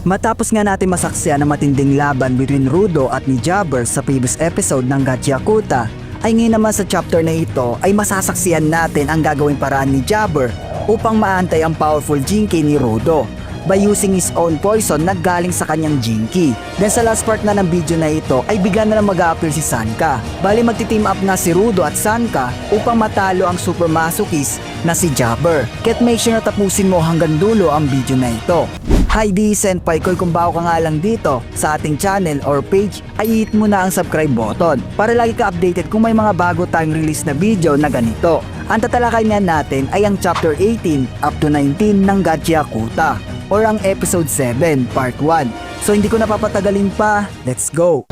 Matapos nga natin masaksiyan ang matinding laban between Rudo at ni Jabber sa previous episode ng Gachiakuta, ay ngayon naman sa chapter na ito ay masasaksiyan natin ang gagawing paraan ni Jabber upang maantay ang powerful Jinki ni Rudo by using his own poison na galing sa kanyang Jinki. Then sa last part na ng video na ito ay bigla na lang mag-a-appear si Sanka. Bali magti-team up nga si Rudo at Sanka upang matalo ang super masochist na si Jabber. Kaya't make sure na tapusin mo hanggang dulo ang video na ito. Hi di Senpai Koy, kung bago ka nga lang dito sa ating channel or page ay hit mo na ang subscribe button para lagi ka updated kung may mga bago tayong release na video na ganito. Ang tatalakay nga natin ay ang chapter 18 up to 19 ng Gachiakuta or ang episode 7 part 1. So hindi ko napapatagalin pa, let's go!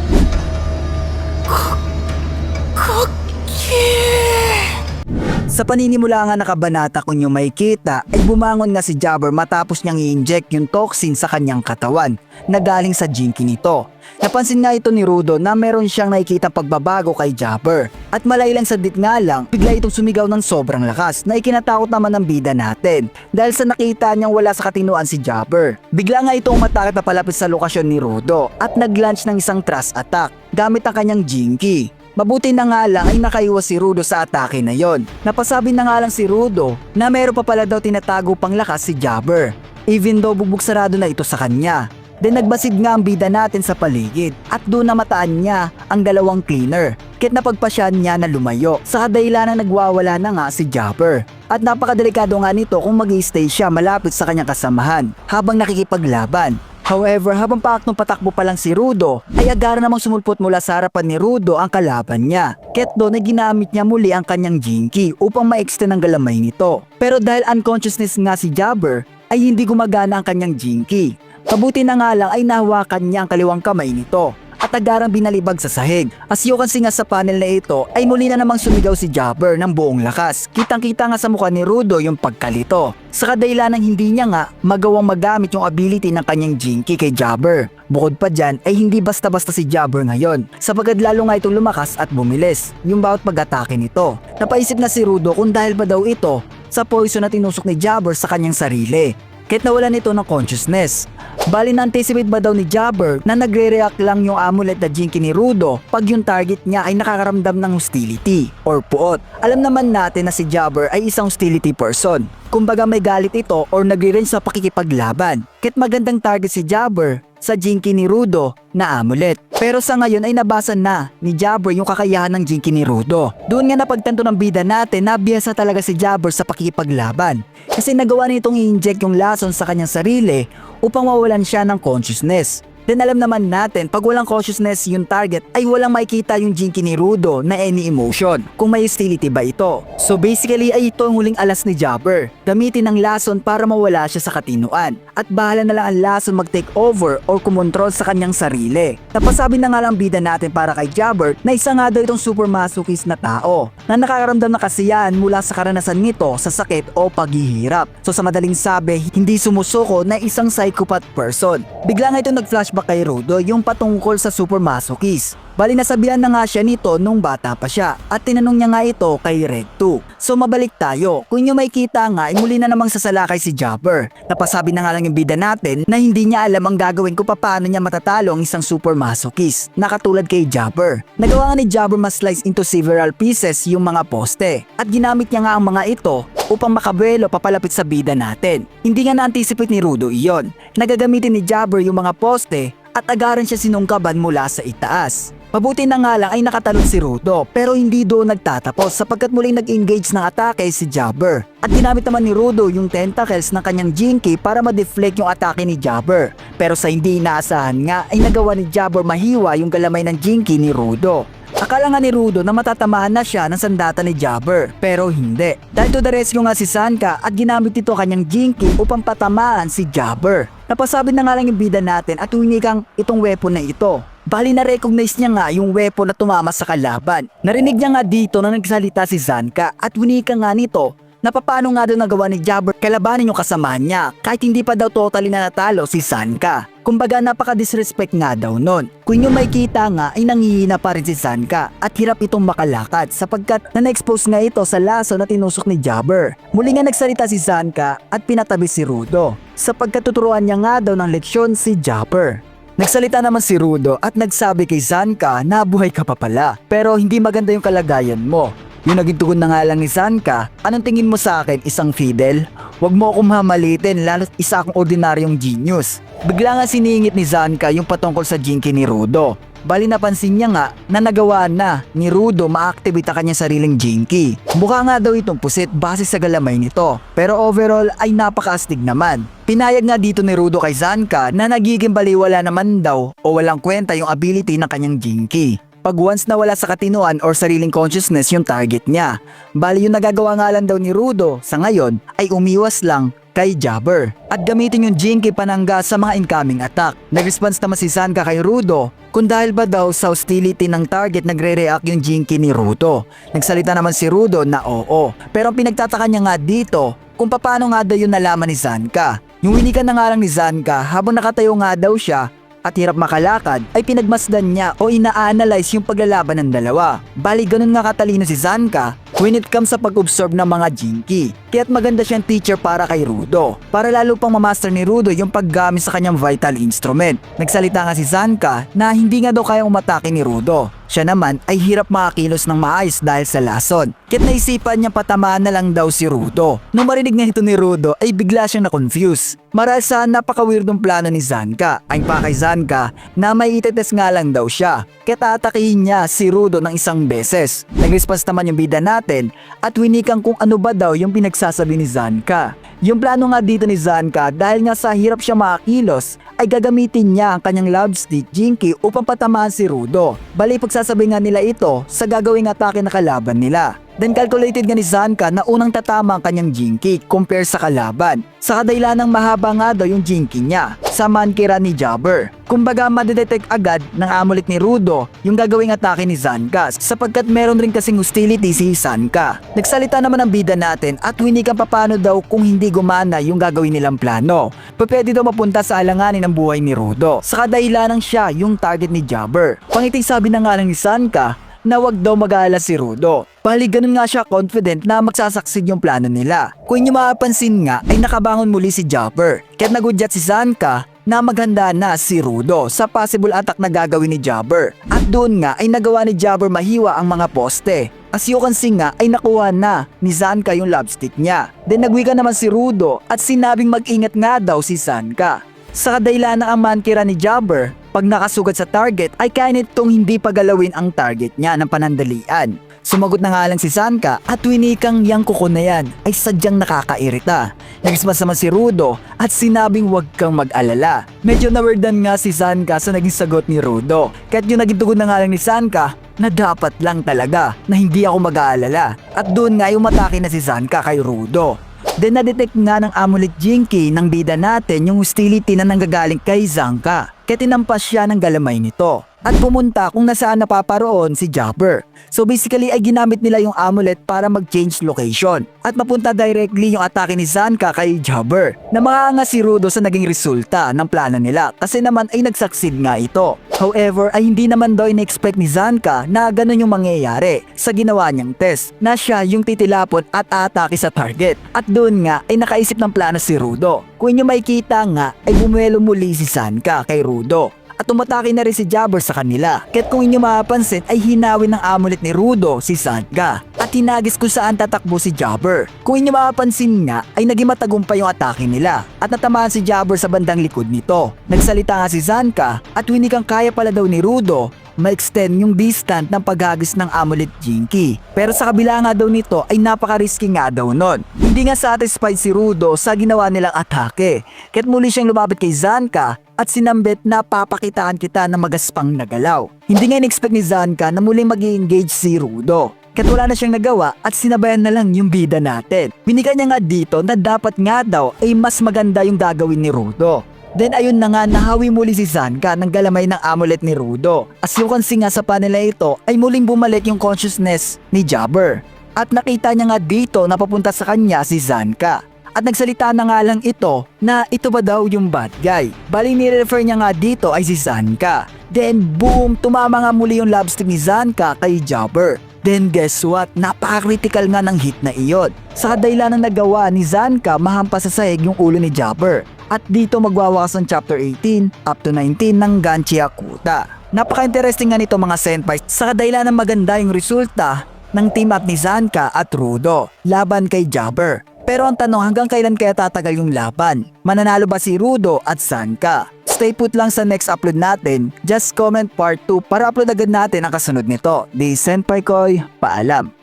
Sa paninimula nga nakabanata kung yung makikita ay bumangon nga si Jabber matapos niyang i-inject yung toxin sa kanyang katawan na galing sa Jinki nito. Napansin nga ito ni Rudo na meron siyang nakikita pagbabago kay Jabber at malaylang sadit nga lang bigla itong sumigaw ng sobrang lakas na ikinatakot naman ng bida natin dahil sa nakita niyang wala sa katinuan si Jabber. Bigla nga itong umatake papalapit sa lokasyon ni Rudo at nag-launch ng isang thrust attack gamit ang kanyang Jinki. Mabuti na nga lang ay nakaiwas si Rudo sa atake na yon. Napasabi na nga lang si Rudo na meron pa pala daw tinatago pang lakas si Jabber, even though bugbog sarado na ito sa kanya. Then nagbasid nga ang bida natin sa paligid at doon namataan niya ang dalawang cleaner. Kahit napagpasyan niya na lumayo sa kadahilan na nagwawala na nga si Jabber. At napakadelikado nga nito kung mag-i-stay siya malapit sa kanyang kasamahan habang nakikipaglaban. However, habang paaktong patakbo pa lang si Rudo, ay agara namang sumulpot mula sa harapan ni Rudo ang kalaban niya. Kaya't doon ay ginamit niya muli ang kanyang Jinki upang ma-extend ang galamay nito. Pero dahil unconsciousness nga si Jabber, ay hindi gumagana ang kanyang Jinki. Mabuti na nga lang ay nahawakan niya ang kaliwang kamay nito at agarang binalibag sa sahig. As you can see nga sa panel na ito ay muli na namang sumigaw si Jabber ng buong lakas. Kitang-kita nga sa mukha ni Rudo yung pagkalito. Sa kadahilan ng hindi niya nga magawang magamit yung ability ng kanyang Jinki kay Jabber. Bukod pa dyan ay hindi basta-basta si Jabber ngayon sapagkat lalo nga itong lumakas at bumilis yung bawat pag-atake nito. Napaisip na si Rudo kung dahil ba daw ito sa poison na tinusok ni Jabber sa kanyang sarili. Kahit nawalan ito ng consciousness. Bali na-anticipate ba daw ni Jabber na nagre-react lang yung amulet na Jinki ni Rudo pag yung target niya ay nakakaramdam ng hostility or puot. Alam naman natin na si Jabber ay isang hostility person. Kumbaga may galit ito or nagre-range sa pakikipaglaban. Kahit magandang target si Jabber sa Jinki ni Rudo na amulet. Pero sa ngayon ay nabasa na ni Jabber yung kakayahan ng Jinki ni Rudo. Doon nga napagtanto ng bida natin na biyasa talaga si Jabber sa pakikipaglaban. Kasi nagawa nitong i-inject yung lason sa kanyang sarili upang mawalan siya ng consciousness. Then alam naman natin pag walang consciousness yung target ay walang makikita yung Jinki ni Rudo na any emotion kung may hostility ba ito. So basically ay ito ang huling alas ni Jabber. Gamitin ang lason para mawala siya sa katinuan at bahala na lang ang lason mag-take over or kumontrol sa kanyang sarili. Napasabi na nga lang bida natin para kay Jabber na isa nga daw itong super masochist na tao na nakakaramdam ng kasiyahan mula sa karanasan nito sa sakit o paghihirap. So sa madaling sabi, hindi sumusuko na isang psychopath person. Bigla nga itong nag-flashback kay Rudo yung patungkol sa super masochist. Bali nasabihan na nga siya nito nung bata pa siya at tinanong niya nga ito kay Red 2. So mabalik tayo, kung nyo makikita nga ay muli na namang sasalakay si Jabber. Napasabi na nga lang yung bida natin na hindi niya alam ang gagawin kung paano niya matatalo ang isang super masochist na katulad kay Jabber. Nagawa nga ni Jabber mas-slice into several pieces yung mga poste at ginamit niya nga ang mga ito upang makabuelo papalapit sa bida natin. Hindi nga na-anticipate ni Rudo iyon. Nagagamitin ni Jabber yung mga poste at agaran siya sinungkaban mula sa itaas. Mabuti na nga lang ay nakatalon si Rudo pero hindi doon nagtatapos sapagkat muling nag-engage ng atake si Jabber. At ginamit naman ni Rudo yung tentacles ng kanyang Jinki para ma-deflect yung atake ni Jabber. Pero sa hindi inaasahan nga ay nagawa ni Jabber mahiwa yung galamay ng Jinki ni Rudo. Akala nga ni Rudo na matatamaan na siya ng sandata ni Jabber pero hindi. Dahil to the rescue nga si Sanka at ginamit ito kanyang Jinki upang patamaan si Jabber. Napasabi na nga lang yung bida natin at huminikang itong weapon na ito. Bali na-recognize niya nga yung weapon na tumama sa kalaban. Narinig niya nga dito na nagsalita si Sanka at winika nga nito na paano nga daw nagawa ni Jabber kalabanin yung kasamahan niya kahit hindi pa daw totally na natalo si Sanka. Kumbaga napaka-disrespect nga daw nun. Kung yung makita nga ay nanghihina pa rin si Sanka at hirap itong makalakad sapagkat na-expose nga ito sa laso na tinusok ni Jabber. Muli nga nagsalita si Sanka at pinatabi si Rudo sapagkat tuturuan niya nga daw ng leksyon si Jabber. Nagsalita naman si Rudo at nagsabi kay Sanka na buhay ka pa pala pero hindi maganda yung kalagayan mo. Yung naging tugon na nga lang ni Sanka, anong tingin mo sa akin, isang Fidel? Huwag mo akong mamalitin lalo't isa akong ordinaryong genius. Bigla nga siningit ni Sanka yung patungkol sa jinky ni Rudo. Bali napansin niya nga na nagawa na ni Rudo ma-activate ang kanyang sariling jinky. Mukha nga daw itong pusit base sa galamay nito. Pero overall ay napaka-astig naman. Pinayag nga dito ni Rudo kay Sanka na nagiging baliwala naman daw o walang kwenta yung ability ng kanyang jinky pag once na wala sa katinuan or sariling consciousness yung target niya. Bali yung nagagawa nga lang daw ni Rudo sa ngayon ay umiwas lang kay Jabber at gamitin yung jinky panangga sa mga incoming attack. Nag-response naman si Sanka kay Rudo kung dahil ba daw sa hostility ng target nagre-react yung jinky ni Rudo. Nagsalita naman si Rudo na oo, pero ang pinagtataka niya nga dito kung paano nga daw yung nalaman ni Sanka. Yung winikan na nga lang ni Sanka habang nakatayo nga daw siya at hirap makalakad ay pinagmasdan niya o ina-analyze yung paglalaban ng dalawa. Bali ganun nga katalino si Sanka when it comes sa pag-observe ng mga jinky. Kaya't maganda siyang teacher para kay Rudo para lalo pang mamaster ni Rudo yung paggamit sa kanyang vital instrument. Nagsalita nga si Sanka na hindi nga daw kayang umatake ni Rudo. Siya naman ay hirap makakilos ng maayos dahil sa lason. Kaya't naisipan niya patamaan na lang daw si Rudo. Nung marinig nga ito ni Rudo ay bigla siyang na-confuse. Marahil sa napaka-weirdong plano ni Sanka. Ayon pa kay Sanka na may itetest nga lang daw siya. Kaya't tatakihin niya si Rudo ng isang beses. Nag-response naman yung bida natin at winikang kung ano ba daw yung pinagsasabi ni Sanka. Yung plano nga dito ni Sanka dahil nga sa hirap siya makakilos ay gagamitin niya ang kanyang love stick jinky upang patamaan si Rudo. Bali pagsasabi nga nila ito sa gagawing atake na kalaban nila. Then calculated nga ni Sanka na unang tatama ang kanyang jinky compare sa kalaban. Sa kadahilanang mahaba nga daw yung jinky niya sa mankira ni Jabber. Kumbaga madedetect agad ng amulet ni Rudo yung gagawing atake ni Sanka sapagkat meron rin kasing hostility si Sanka. Nagsalita naman ang bida natin at winikan paano daw kung hindi gumana yung gagawin nilang plano. Pwede daw mapunta sa alanganin ng buhay ni Rudo sa kadahilanang siya yung target ni Jabber. Pangiting sabi na nga lang ni Sanka na wag daw mag-aalala si Rudo. Bali ganun nga siya confident na magsasaksid yung plano nila. Kung inyo mapapansin nga ay nakabangon muli si Jabber. Kaya't nagudyat si Sanka na maghanda na si Rudo sa possible attack na gagawin ni Jabber. At doon nga ay nagawa ni Jabber mahiwa ang mga poste. As you can see nga ay nakuha na ni Sanka yung love stick niya. Then nagwika naman si Rudo at sinabing mag-ingat nga daw si Sanka. Sa kadahilan na ang mankira ni Jabber, pag nakasugat sa target ay kaya nitong hindi pagalawin ang target niya ng panandalian. Sumagot na nga lang si Sanka at winikang yang kuko na yan ay sadyang nakakairita. Nag-response naman si Rudo at sinabing huwag kang mag-alala. Medyo na-wordan nga si Sanka sa naging sagot ni Rudo. Kaya't yung naging tugon na nga lang ni Sanka na dapat lang talaga na hindi ako mag-aalala. At doon nga yung matake na si Sanka kay Rudo. Then na-detect nga ng amulet jinky ng bida natin yung hostility na nanggagaling kay Sanka. Kaya tinampas siya ng galamay nito at pumunta kung nasaan napaparoon si Jabber. So basically ay ginamit nila yung amulet para mag-change location at mapunta directly yung atake ni Sanka kay Jabber na makanga si Rudo sa naging resulta ng plano nila kasi naman ay nagsucceed nga ito. However ay hindi naman daw in-expect ni Sanka na ganun yung mangyayari sa ginawa niyang test na siya yung titilapon at atake sa target. At doon nga ay nakaisip ng plano si Rudo. Kung inyo makikita nga ay bumuelo muli si Sanka kay Rudo. At tumatake na rin si Jabber sa kanila. Kaya't kung inyo mapapansin ay hinawin ng amulet ni Rudo si Sanka at hinagis kung saan tatakbo si Jabber. Kung inyo mapapansin nga ay naging matagumpay yung atake nila at natamaan si Jabber sa bandang likod nito. Nagsalita nga si Sanka at winikang kaya pala daw ni Rudo ma-extend yung distant ng paghagis ng amulet jinky. Pero sa kabila nga daw nito ay napaka-risky nga daw nun. Hindi nga satisfied si Rudo sa ginawa nilang atake. Kaya't muli siyang lumapit kay Sanka at sinambit na papakitaan kita ng magaspang na galaw. Hindi nga in-expect ni Sanka na muling mag-i-engage si Rudo. Kaya't wala na siyang nagawa at sinabayan na lang yung bida natin. Binika niya nga dito na dapat nga daw ay mas maganda yung gagawin ni Rudo. Then ayun na nga nahawi muli si Sanka ng galamay ng amulet ni Rudo. As you can see nga sa panel ito ay muling bumalik yung consciousness ni Jabber. At nakita niya nga dito na papunta sa kanya si Zanka. At nagsalita na nga lang ito na ito ba daw yung bad guy. Bali ni-refer niya nga dito ay si Zanka. Then boom, tumama nga muli yung love stick ni Zanka kay Jobber. Then guess what? Napaka-critical nga ng hit na iyon. Sa kadahilan ng nagawa ni Zanka mahampas sa sahig yung ulo ni Jobber. At dito magwawakas ang chapter 18 up to 19 ng Ganchi Hakuta. Napaka-interesting nga nito mga senpai sa kadahilan ng maganda yung resulta ng team up ni Zanka at Rudo laban kay Jobber. Pero ang tanong, hanggang kailan kaya tatagal yung laban? Mananalo ba si Rudo at Zanka? Stay put lang sa next upload natin. Just comment part 2 para upload agad natin ang kasunod nito. Di Senpai Koy, paalam.